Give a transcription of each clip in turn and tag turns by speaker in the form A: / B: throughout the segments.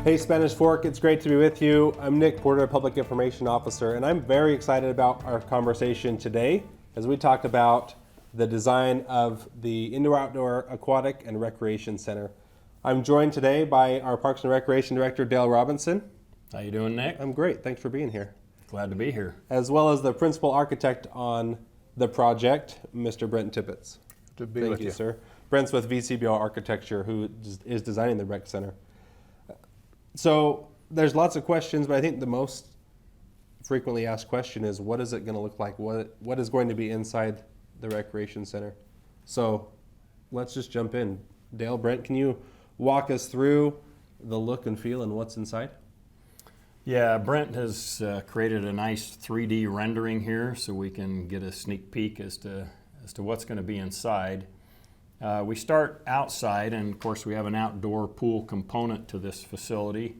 A: Hey Spanish Fork, it's great to be with you. I'm Nick Porter, Public Information Officer, and I'm very excited about our conversation today as we talk about the design of the Indoor-Outdoor Aquatic and Recreation Center. I'm joined today by our Parks and Recreation Director, Dale Robinson.
B: How you doing, Nick?
A: I'm great, thanks for being here.
B: Glad to be here.
A: As well as the Principal Architect on the project, Mr. Brent Tippett.
C: To be with
A: Thank you,
C: you.
A: sir. Brent's with VCBO Architecture, who is designing the rec center. So there's lots of questions, but I think the most frequently asked question is, what is it going to look like? What is going to be inside the recreation center? So let's just jump in. Dale, Brent, can you walk us through the look and feel and what's inside?
B: Yeah, Brent has created a nice 3D rendering here so we can get a sneak peek as to what's going to be inside. We start outside, and of course we have an outdoor pool component to this facility,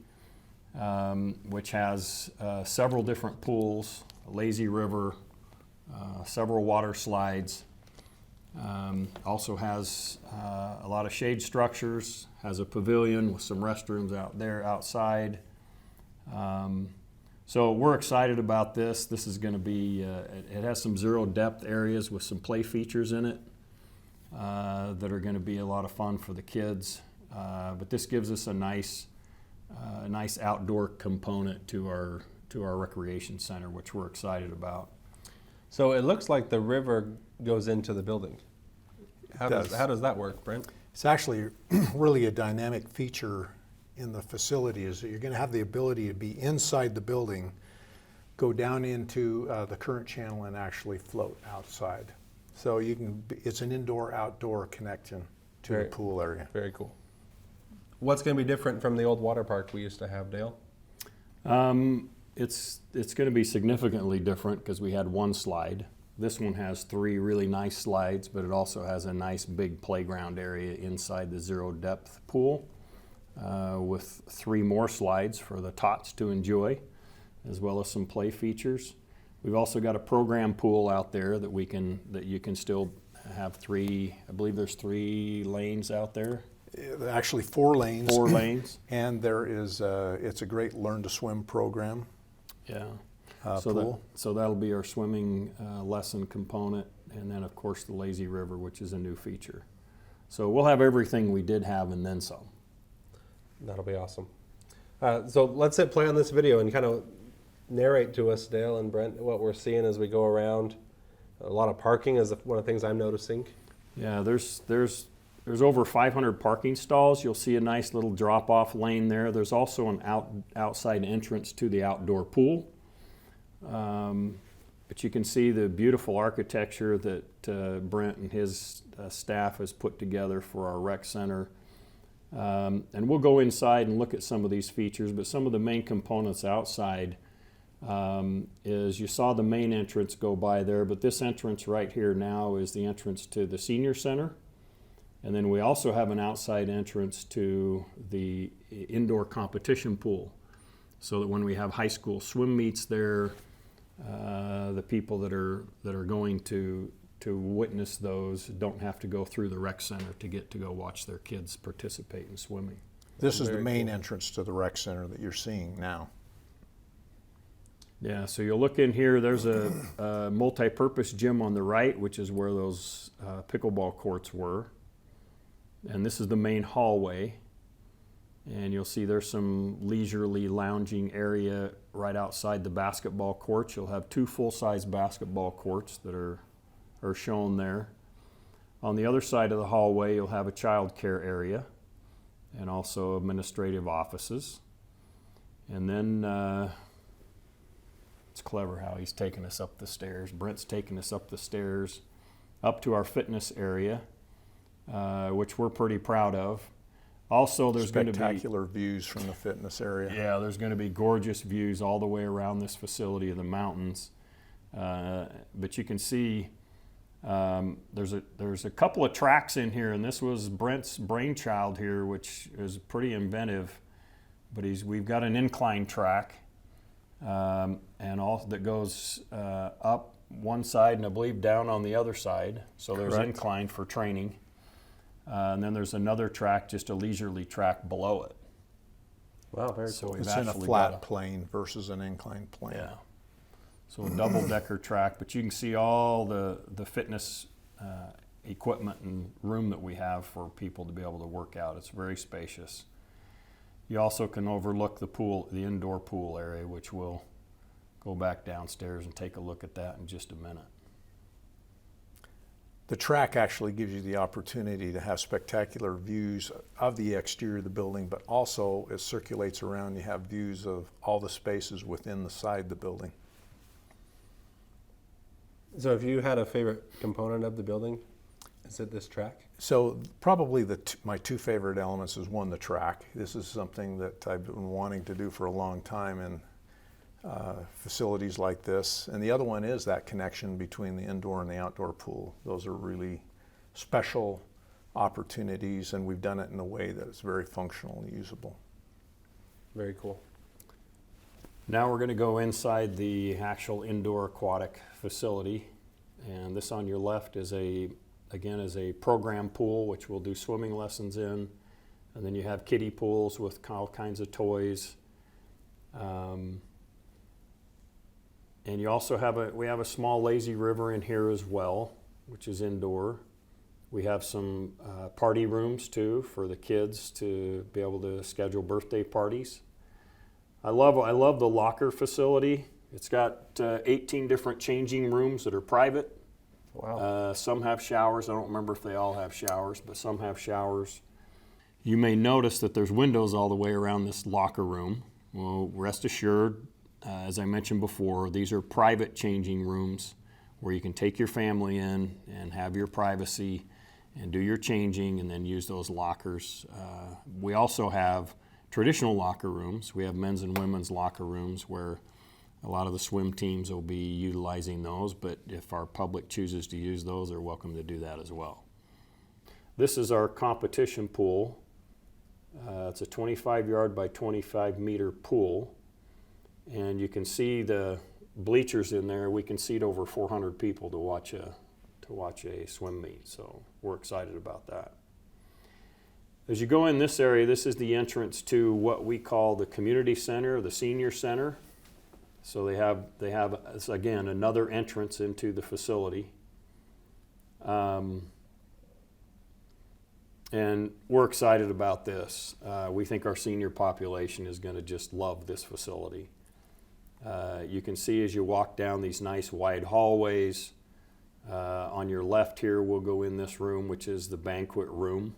B: which has several different pools, a lazy river, several water slides. Also has a lot of shade structures, has a pavilion with some restrooms out there outside. So we're excited about this. This is going to be, it has some zero depth areas with some play features in it. That are going to be a lot of fun for the kids, but this gives us a nice outdoor component to our recreation center, which we're excited about.
A: So it looks like the river goes into the building. How does that work, Brent?
C: It's actually really a dynamic feature in the facility, is that you're going to have the ability to be inside the building, go down into the current channel and actually float outside. So you can, it's an indoor-outdoor connection to the pool area.
A: Very cool. What's going to be different from the old water park we used to have, Dale?
B: It's going to be significantly different because we had one slide. This one has 3 really nice slides, but it also has a nice big playground area inside the zero depth pool with 3 more slides for the tots to enjoy, as well as some play features. We've also got a program pool out there that you can still have 3, I believe there's 3 lanes out there.
C: Actually 4 lanes.
B: 4 lanes.
C: And there is, it's a great learn to swim program.
B: Yeah.
C: Pool.
B: So that'll be our swimming lesson component, and then of course the lazy river, which is a new feature. So we'll have everything we did have and then some.
A: That'll be awesome. So let's hit play on this video and kind of narrate to us, Dale and Brent, what we're seeing as we go around. A lot of parking is one of the things I'm noticing.
B: Yeah, there's over 500 parking stalls. You'll see a nice little drop-off lane there. There's also an outside entrance to the outdoor pool. But you can see the beautiful architecture that Brent and his staff has put together for our rec center. And we'll go inside and look at some of these features, but some of the main components outside is you saw the main entrance go by there, but this entrance right here now is the entrance to the senior center. And then we also have an outside entrance to the indoor competition pool, so that when we have high school swim meets there, the people that are going to witness those don't have to go through the rec center to get to go watch their kids participate in swimming.
C: This is the main entrance to the rec center that you're seeing now.
B: Yeah, so you'll look in here, there's a multi-purpose gym on the right, which is where those pickleball courts were. And this is the main hallway. And you'll see there's some leisurely lounging area right outside the basketball courts. You'll have 2 full-size basketball courts that are shown there. On the other side of the hallway, you'll have a child care area and also administrative offices. And then it's clever how he's taking us up the stairs. Brent's taking us up the stairs up to our fitness area, which we're pretty proud of. Also, there's going to be
C: spectacular views from the fitness area.
B: Yeah, there's going to be gorgeous views all the way around this facility of the mountains. But you can see there's a couple of tracks in here, and this was Brent's brainchild here, which is pretty inventive. But we've got an incline track, and all that goes up one side and I believe down on the other side. So there's incline for training. And then there's another track, just a leisurely track below it.
A: Wow, very
B: So
A: cool.
B: we've
C: It's in a
B: actually
C: flat
B: got
C: plane versus an inclined plane.
B: Yeah. So a double-decker track, but you can see all the fitness equipment and room that we have for people to be able to work out. It's very spacious. You also can overlook the pool, the indoor pool area, which we'll go back downstairs and take a look at that in just a minute.
C: The track actually gives you the opportunity to have spectacular views of the exterior of the building, but also it circulates around. You have views of all the spaces within the side of the building.
A: So if you had a favorite component of the building, is it this track?
C: So probably my two favorite elements is one, the track. This is something that I've been wanting to do for a long time in facilities like this. And the other one is that connection between the indoor and the outdoor pool. Those are really special opportunities, and we've done it in a way that is very functional and usable.
A: Very cool.
B: Now we're going to go inside the actual indoor aquatic facility, and this on your left is a program pool which we'll do swimming lessons in, and then you have kiddie pools with all kinds of toys, and you also have we have a small lazy river in here as well, which is indoor. We have some party rooms too for the kids to be able to schedule birthday parties. I love the locker facility. It's got 18 different changing rooms that are private.
A: Wow.
B: Some have showers. I don't remember if they all have showers, but some have showers. You may notice that there's windows all the way around this locker room. Well, rest assured, as I mentioned before, these are private changing rooms where you can take your family in and have your privacy and do your changing and then use those lockers. We also have traditional locker rooms. We have men's and women's locker rooms where a lot of the swim teams will be utilizing those, but if our public chooses to use those, they're welcome to do that as well. This is our competition pool. It's a 25-yard by 25-meter pool, and you can see the bleachers in there. We can seat over 400 people to watch a swim meet, so we're excited about that. As you go in this area, this is the entrance to what we call the community center, the senior center. So they have again another entrance into the facility, and we're excited about this. We think our senior population is going to just love this facility. You can see as you walk down these nice wide hallways. On your left here, we'll go in this room, which is the banquet room.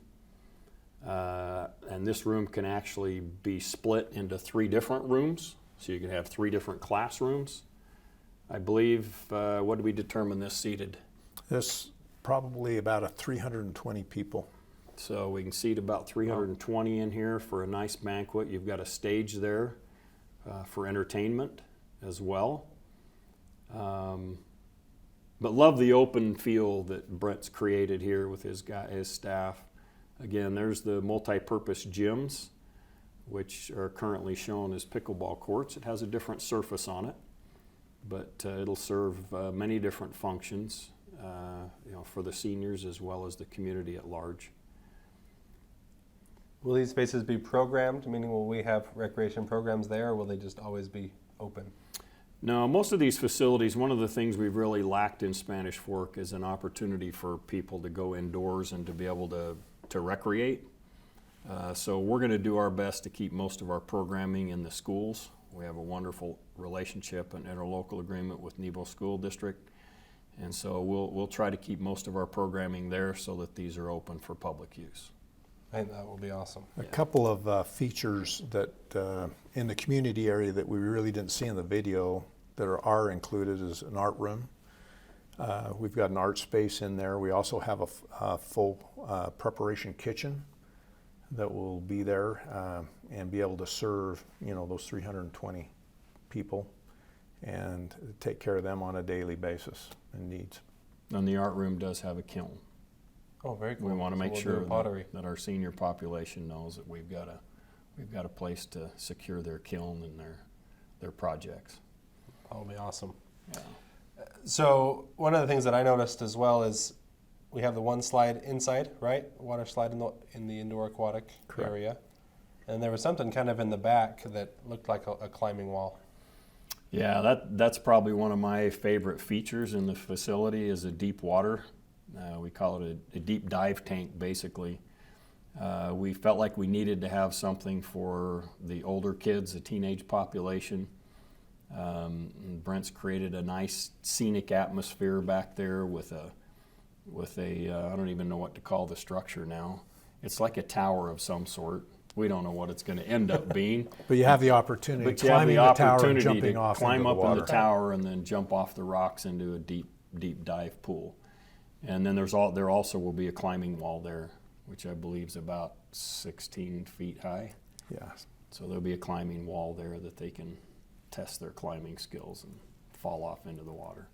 B: And this room can actually be split into 3 different rooms. So you can have 3 different classrooms. I believe, what did we determine this seated?
C: This probably about 320 people.
B: So we can seat about 320 in here for a nice banquet. You've got a stage there for entertainment as well. But love the open feel that Brent's created here with his staff. Again, there's the multi-purpose gyms, which are currently shown as pickleball courts. It has a different surface on it, but it'll serve many different functions, for the seniors as well as the community at large.
A: Will these spaces be programmed? Meaning, will we have recreation programs there, or will they just always be open?
B: No, most of these facilities, one of the things we've really lacked in Spanish Fork is an opportunity for people to go indoors and to be able to recreate. So we're going to do our best to keep most of our programming in the schools. We have a wonderful relationship and interlocal agreement with Nebo School District, and so we'll try to keep most of our programming there so that these are open for public use.
A: I think that will be awesome.
C: A couple of features that in the community area that we really didn't see in the video that are included is an art room. We've got an art space in there. We also have a full preparation kitchen that will be there and be able to serve those 320 people and take care of them on a daily basis and needs.
B: And the art room does have a kiln.
A: Oh, very cool.
B: We want to make
A: we'll
B: sure
A: do pottery.
B: that our senior population knows that we've got a place to secure their kiln and their projects.
A: That'll be awesome.
B: Yeah.
A: So one of the things that I noticed as well is we have the one slide inside, right? Water slide in the indoor aquatic
C: Correct.
A: area. And there was something kind of in the back that looked like a climbing wall.
B: Yeah, that's probably one of my favorite features in the facility is a deep water. We call it a deep dive tank, basically. We felt like we needed to have something for the older kids, the teenage population. And Brent's created a nice scenic atmosphere back there with a I don't even know what to call the structure now. It's like a tower of some sort. We don't know what it's going to end up being.
C: But you have the opportunity,
B: But you have
C: climbing
B: the
C: the tower and
B: opportunity
C: jumping
B: to
C: off
B: climb
C: into the
B: up in
C: water.
B: the tower and then jump off the rocks into a deep dive pool. And then there also will be a climbing wall there, which I believe is about 16 feet high.
C: Yeah.
B: So there'll be a climbing wall there that they can test their climbing skills and fall off into the water.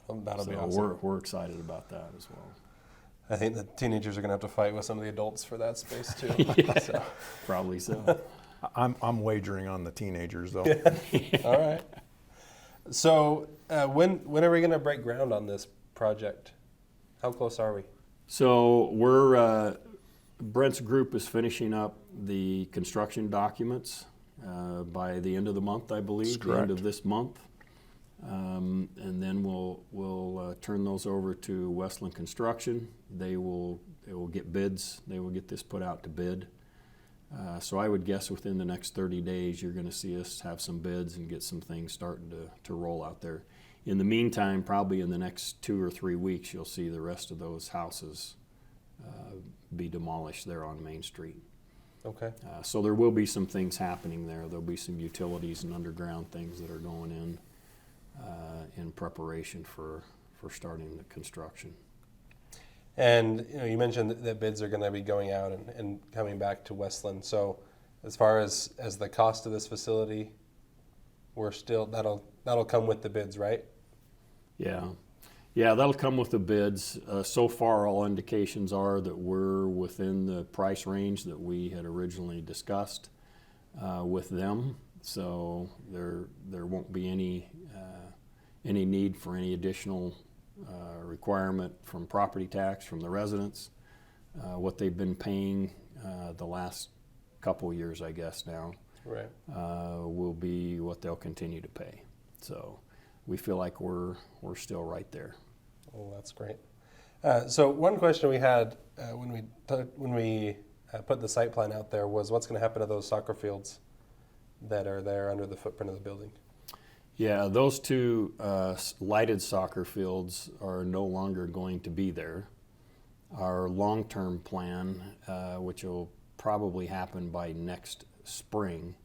A: That'll be
B: So
A: awesome.
B: we're excited about that as well.
A: I think the teenagers are going to have to fight with some of the adults for that space too. So.
B: Probably so.
C: I'm wagering on the teenagers though.
A: All right. So when are we going to break ground on this project? How close are we?
B: So Brent's group is finishing up the construction documents by the end of the month, I believe,
C: That's
B: the end
C: correct.
B: of this month. And then we'll turn those over to Westland Construction. They will get bids. They will get this put out to bid. So I would guess within the next 30 days, you're going to see us have some bids and get some things starting to roll out there. In the meantime, probably in the next 2 or 3 weeks, you'll see the rest of those houses be demolished there on Main Street.
A: Okay.
B: So there will be some things happening there. There'll be some utilities and underground things that are going in preparation for starting the construction.
A: And you mentioned that bids are going to be going out and coming back to Westland. So as far as the cost of this facility, we're still that'll come with the bids, right?
B: Yeah, that'll come with the bids. So far, all indications are that we're within the price range that we had originally discussed with them. So there won't be any need for any additional requirement from property tax from the residents. What they've been paying the last couple years, I guess now,
A: Right.
B: will be what they'll continue to pay. So we feel like we're still right there.
A: Oh, that's great. So one question we had when we put the site plan out there was what's going to happen to those soccer fields that are there under the footprint of the building?
B: Yeah, those two lighted soccer fields are no longer going to be there. Our long-term plan, which will probably happen by next spring,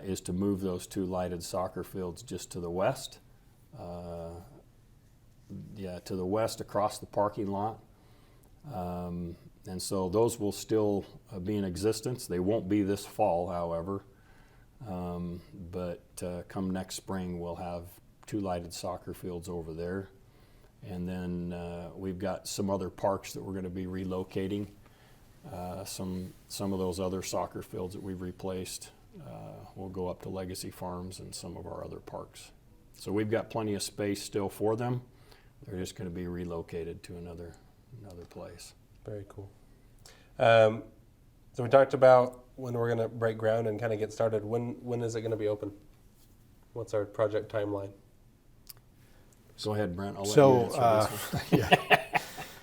B: is to move those two lighted soccer fields just to the west. To the west across the parking lot. And so those will still be in existence. They won't be this fall, however. But come next spring, we'll have two lighted soccer fields over there. And then we've got some other parks that we're going to be relocating. Some of those other soccer fields that we've replaced will go up to Legacy Farms and some of our other parks. So we've got plenty of space still for them. They're just going to be relocated to another place.
A: Very cool. So we talked about when we're going to break ground and kind of get started. When is it going to be open? What's our project timeline?
B: Go ahead, Brent. I'll let you
C: So,
B: answer this one.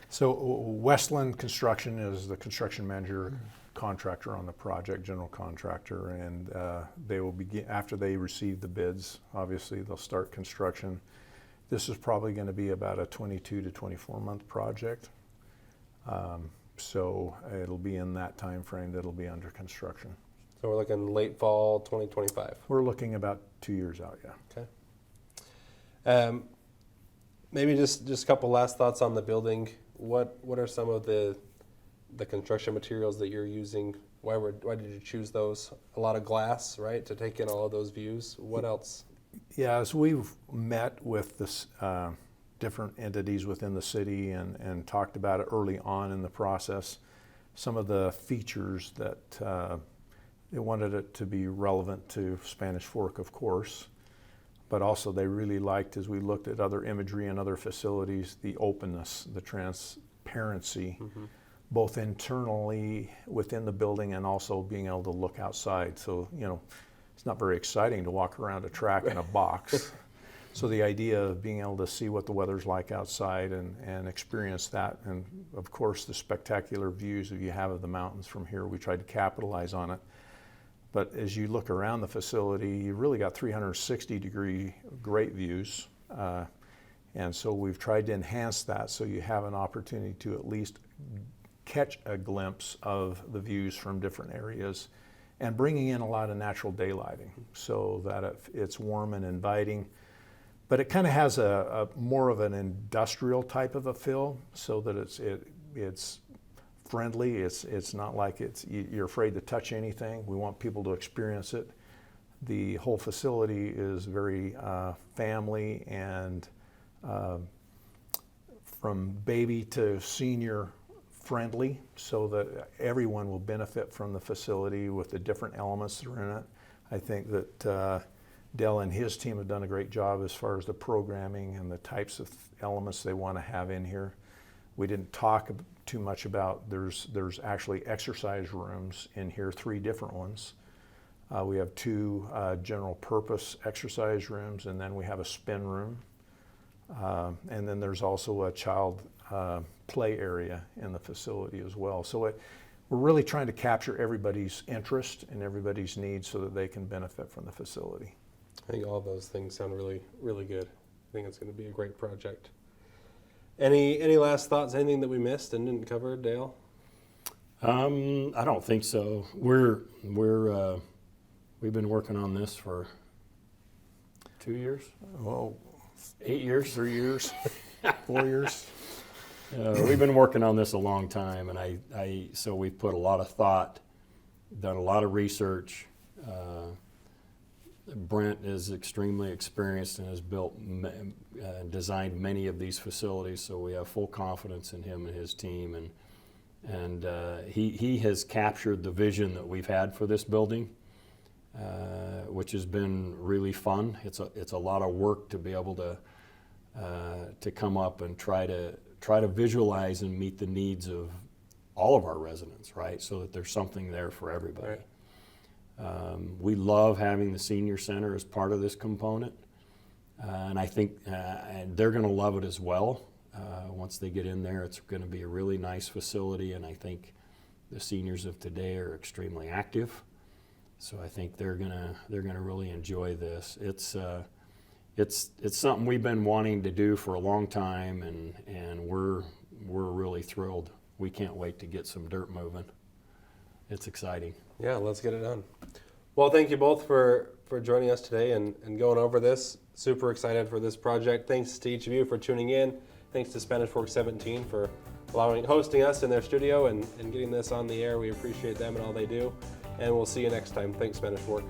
C: so Westland Construction is the construction manager, contractor on the project, general contractor, and they will begin after they receive the bids. Obviously, they'll start construction. This is probably going to be about a 22 to 24 month project. So it'll be in that time frame that it'll be under construction.
A: So we're looking late fall 2025.
C: We're looking about 2 years out, yeah.
A: Okay. Maybe just a couple last thoughts on the building. What are some of the construction materials that you're using? Why did you choose those? A lot of glass, right, to take in all of those views. What else?
C: Yeah, as we've met with this different entities within the city and talked about it early on in the process, some of the features that they wanted it to be relevant to Spanish Fork, of course, but also they really liked, as we looked at other imagery and other facilities, the openness, the transparency both internally within the building and also being able to look outside. So, you know, it's not very exciting to walk around a track in a box. So the idea of being able to see what the weather's like outside and experience that, and of course the spectacular views that you have of the mountains from here, we tried to capitalize on it. But as you look around the facility, you really got 360-degree great views. And so we've tried to enhance that so you have an opportunity to at least catch a glimpse of the views from different areas, and bringing in a lot of natural daylighting so that it's warm and inviting. But it kind of has a more of an industrial type of a feel, so that it's friendly. It's not like you're afraid to touch anything. We want people to experience it. The whole facility is very family and from baby to senior friendly, so that everyone will benefit from the facility with the different elements that are in it. I think that Dell and his team have done a great job as far as the programming and the types of elements they want to have in here. We didn't talk too much about, there's actually exercise rooms in here, 3 different ones. We have 2 general purpose exercise rooms, and then we have a spin room. And then there's also a child play area in the facility as well. So we're really trying to capture everybody's interest and everybody's needs so that they can benefit from the facility.
A: I think all those things sound really, really good. I think it's going to be a great project. Any last thoughts? Anything that we missed and didn't cover, Dale?
B: I don't think so. We've been working on this for 2 years,
C: Well,
B: 8 years,
C: 3 years, 4 years.
B: We've been working on this a long time, and so we've put a lot of thought, done a lot of research. Brent is extremely experienced and has built designed many of these facilities, so we have full confidence in him and his team, and he has captured the vision that we've had for this building, which has been really fun. It's a lot of work to be able to come up and try to visualize and meet the needs of all of our residents, right? So that there's something there for everybody.
A: Right.
B: We love having the senior center as part of this component, and I think and they're going to love it as well. Once they get in there, it's going to be a really nice facility, and I think the seniors of today are extremely active, so I think they're gonna really enjoy this. It's something we've been wanting to do for a long time, and we're really thrilled. We can't wait to get some dirt moving. It's exciting.
A: Yeah, let's get it done. Well, thank you both for joining us today and going over this. Super excited for this project. Thanks to each of you for tuning in. Thanks to Spanish Fork 17 for hosting us in their studio and getting this on the air. We appreciate them and all they do. And we'll see you next time. Thanks, Spanish Fork.